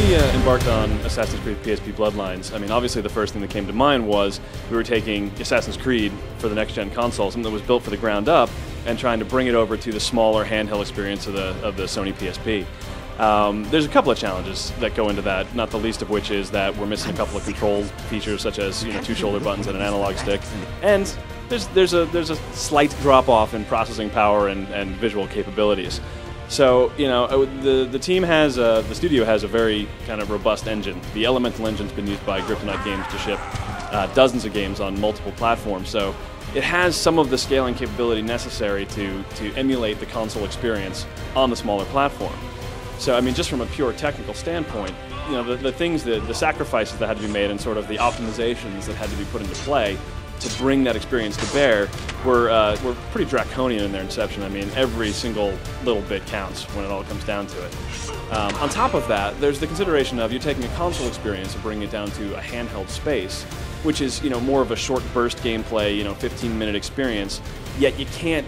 we embarked on Assassin's Creed PSP Bloodlines, I mean, obviously the first thing that came to mind was we were taking Assassin's Creed for the next-gen console, something that was built for the ground up, and trying to bring it over to the smaller handheld experience of the Sony PSP. There's a couple of challenges that go into that, not the least of which is that we're missing a couple of control features such as two shoulder buttons and an analog stick, and there's a slight drop-off in processing power and visual capabilities. So, the team has, the studio has a very kind of robust engine. The Elemental engine's been used by Kryptonite Games to ship dozens of games on multiple platforms, so it has some of the scaling capability necessary to emulate the console experience on the smaller platform. So, I mean, just from a pure technical standpoint, the sacrifices that had to be made and sort of the optimizations that had to be put into play to bring that experience to bear were pretty draconian in their inception. I mean, every single little bit counts when it all comes down to it. On top of that, there's the consideration of you taking a console experience and bringing it down to a handheld space, which is more of a short burst gameplay, 15-minute experience. Yet you can't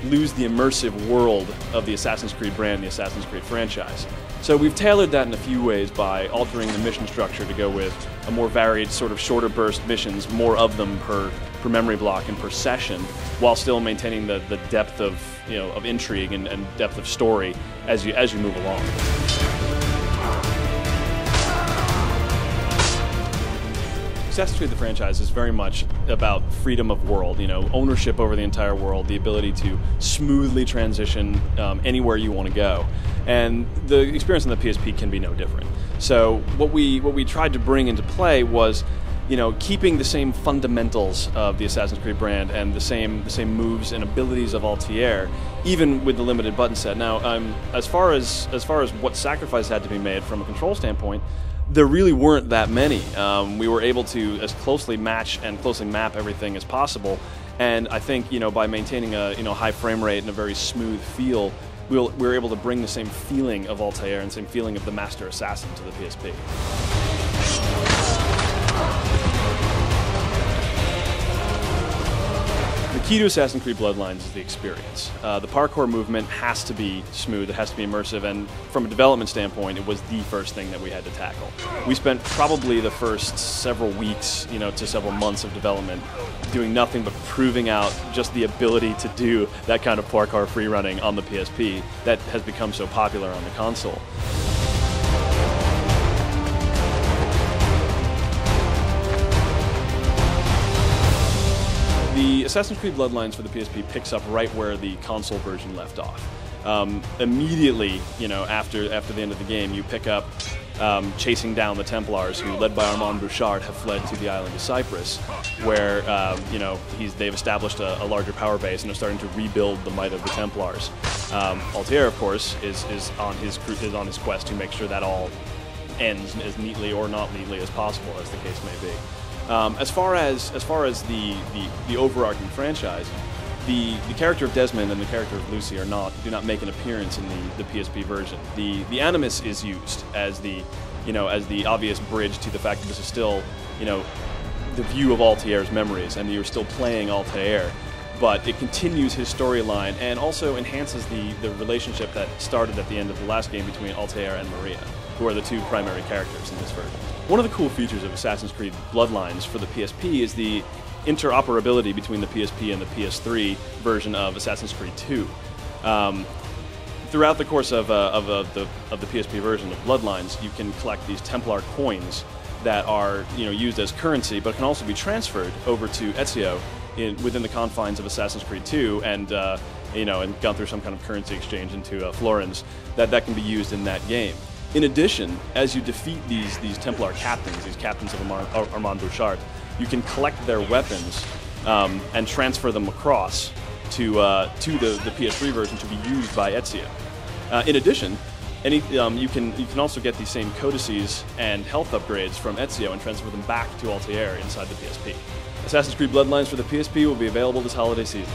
lose the immersive world of the Assassin's Creed brand, the Assassin's Creed franchise. So we've tailored that in a few ways by altering the mission structure to go with a more varied, sort of shorter burst missions, more of them per memory block and per session, while still maintaining the depth of of intrigue and depth of story as you move along. Assassin's Creed the franchise is very much about freedom of world, ownership over the entire world, the ability to smoothly transition anywhere you want to go. And the experience on the PSP can be no different. So what we tried to bring into play was, keeping the same fundamentals of the Assassin's Creed brand and the same moves and abilities of Altair, even with the limited button set. Now, as far as what sacrifice had to be made from a control standpoint, there really weren't that many. We were able to as closely match and closely map everything as possible, and I think by maintaining a high frame rate and a very smooth feel, we were able to bring the same feeling of Altair and same feeling of the Master Assassin to the PSP. The key to Assassin's Creed Bloodlines is the experience. The parkour movement has to be smooth, it has to be immersive, and from a development standpoint, it was the first thing that we had to tackle. We spent probably the first several weeks, to several months of development doing nothing but proving out just the ability to do that kind of parkour free running on the PSP that has become so popular on the console. The Assassin's Creed Bloodlines for the PSP picks up right where the console version left off. Immediately, after the end of the game, you pick up chasing down the Templars, who, led by Armand Bouchard, have fled to the island of Cyprus, where they've established a larger power base and are starting to rebuild the might of the Templars. Altair, of course, is on his quest to make sure that all ends as neatly or not neatly as possible, as the case may be. As far as the overarching franchise, the character of Desmond and the character of Lucy do not make an appearance in the PSP version. The Animus is used as the obvious bridge to the fact that this is still the view of Altair's memories and you're still playing Altair, but it continues his storyline and also enhances the relationship that started at the end of the last game between Altair and Maria, who are the two primary characters in this version. One of the cool features of Assassin's Creed Bloodlines for the PSP is the interoperability between the PSP and the PS3 version of Assassin's Creed 2. Throughout the course of the PSP version of Bloodlines, you can collect these Templar coins that are used as currency, but can also be transferred over to Ezio within the confines of Assassin's Creed 2, and and gone through some kind of currency exchange into florins that can be used in that game. In addition, as you defeat these Templar captains, these captains of Armand Bouchard, you can collect their weapons and transfer them across to the PS3 version to be used by Ezio. In addition, you can also get these same codices and health upgrades from Ezio and transfer them back to Altair inside the PSP. Assassin's Creed Bloodlines for the PSP will be available this holiday season.